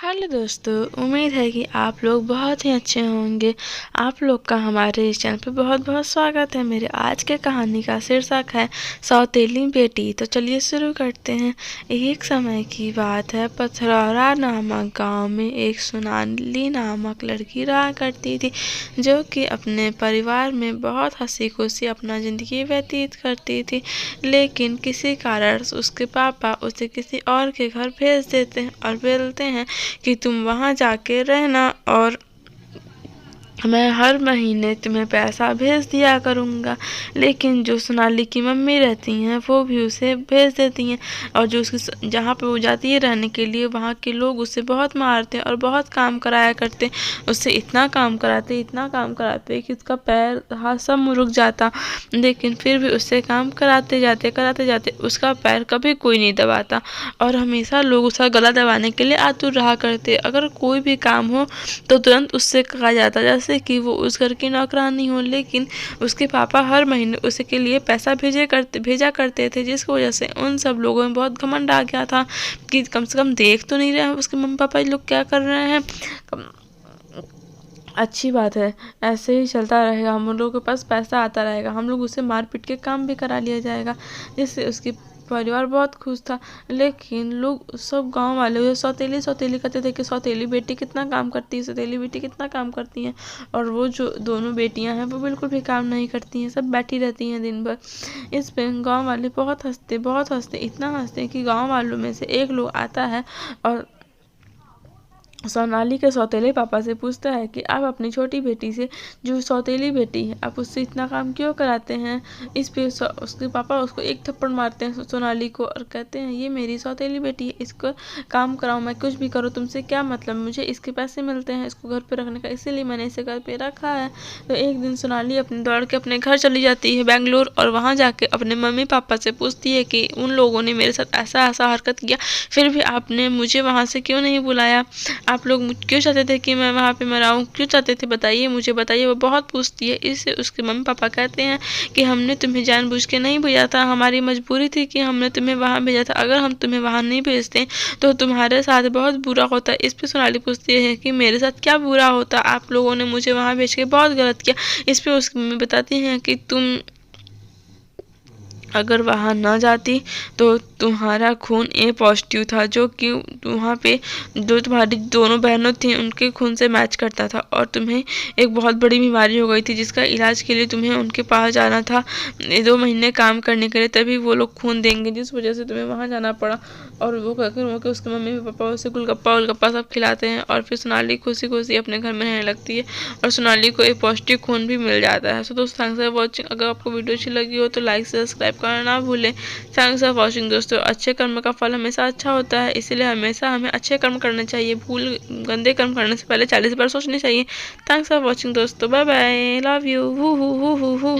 Hello दोस्तों, उम्मीद है कि आप लोग बहुत ही अच्छे होंगे। आप लोग का हमारे इस चैनल पे बहुत बहुत स्वागत है। मेरे आज के कहानी का शीर्षक है सौतेली बेटी। तो चलिए शुरू करते हैं। एक समय की बात है, पथरौरा नामक गांव में एक सोनाली नामक लड़की रहा करती थी, जो कि अपने परिवार में बहुत हंसी खुशी अपना ज़िंदगी व्यतीत करती थी। लेकिन किसी कारण उसके पापा उसे किसी और के घर भेज देते हैं और बोलते हैं कि तुम वहाँ जाके रहना और मैं हर महीने तुम्हें पैसा भेज दिया करूँगा। लेकिन जो सोनाली की मम्मी रहती हैं वो भी उसे भेज देती हैं, और जो उसकी जहाँ पे वो जाती है रहने के लिए, वहाँ के लोग उसे बहुत मारते और बहुत काम कराया करते। उससे इतना काम कराते कि उसका पैर हाथ सब मुड़क जाता। लेकिन फिर भी उससे काम कराते जाते उसका पैर कभी कोई नहीं दबाता, और हमेशा लोग उसका गला दबाने के लिए आतुर रहा करते। अगर कोई भी काम हो तो तुरंत उससे कहा जाता जैसे कि वो उस घर की नौकरानी हो। लेकिन उसके पापा हर महीने उसके लिए पैसा भेजा करते थे, जिसकी वजह से उन सब लोगों में बहुत घमंड आ गया था कि कम से कम देख तो नहीं रहे हैं उसके मम्मी पापा लोग क्या कर रहे हैं। अच्छी बात है, ऐसे ही चलता रहेगा, हम लोगों के पास पैसा आता रहेगा, हम लोग उसे मार पीट के काम भी करा लिया जाएगा, जिससे उसकी परिवार बहुत खुश था। लेकिन लोग सब गांव वाले सौतेली कहते थे कि सौतेली बेटी कितना काम करती है, सौतेली बेटी कितना काम करती हैं। और वो जो दोनों बेटियां हैं वो बिल्कुल भी काम नहीं करती हैं, सब बैठी रहती हैं दिन भर। इस पे गांव वाले बहुत हंसते, इतना हंसते कि गांव वालों में से एक लोग आता है और सोनाली के सौतेले पापा से पूछता है कि आप अपनी छोटी बेटी से, जो सौतेली बेटी है, आप उससे इतना काम क्यों कराते हैं। इस पे उसके पापा उसको एक थप्पड़ मारते हैं सोनाली को, और कहते हैं ये मेरी सौतेली बेटी है, इसको काम कराओ, मैं कुछ भी करूँ तुमसे क्या मतलब, मुझे इसके पैसे मिलते हैं इसको घर पे रखने का, इसीलिए मैंने इसे घर पे रखा है। तो एक दिन सोनाली दौड़ के अपने घर चली जाती है बेंगलोर, और वहाँ जाके अपने मम्मी पापा से पूछती है कि उन लोगों ने मेरे साथ ऐसा हरकत किया, फिर भी आपने मुझे वहाँ से क्यों नहीं बुलाया, आप लोग क्यों चाहते थे कि मैं वहाँ पे मराऊँ, क्यों चाहते थे बताइए, मुझे बताइए। वो बहुत पूछती है। इससे उसके मम्मी पापा कहते हैं कि हमने तुम्हें जानबूझ के नहीं भेजा था, हमारी मजबूरी थी कि हमने तुम्हें वहाँ भेजा था, अगर हम तुम्हें वहाँ नहीं भेजते तो तुम्हारे साथ बहुत बुरा होता। इस पर सोनाली पूछती है कि मेरे साथ क्या बुरा होता, आप लोगों ने मुझे वहाँ भेज के बहुत गलत किया। इस पर उसकी मम्मी बताती हैं कि तुम अगर वहाँ न जाती तो तुम्हारा खून ए पॉजिटिव था, जो कि वहाँ पे जो तुम्हारी दोनों बहनों थी उनके खून से मैच करता था, और तुम्हें एक बहुत बड़ी बीमारी हो गई थी जिसका इलाज के लिए तुम्हें उनके पास जाना था 2 महीने काम करने के लिए, तभी वो लोग खून देंगे, जिस वजह से तुम्हें वहाँ जाना पड़ा। और वो कहकर उसके मम्मी पापा उसे गुलगप्पा सब खिलाते हैं, और फिर सोनाली खुशी खुशी अपने घर में रहने लगती है, और सोनाली को एक पॉजिटिव खून भी मिल जाता है। सो दोस्तों, थैंक्स फॉर वॉचिंग। अगर आपको वीडियो अच्छी लगी हो तो लाइक सब्सक्राइब करना ना भूलें। थैंक्स फॉर वॉचिंग दोस्तों। अच्छे कर्म का फल हमेशा अच्छा होता है, इसीलिए हमेशा हमें अच्छे कर्म करने चाहिए। गंदे कर्म करने से पहले 40 बार सोचनी चाहिए। थैंक्स फॉर वॉचिंग दोस्तों। Bye bye, love you.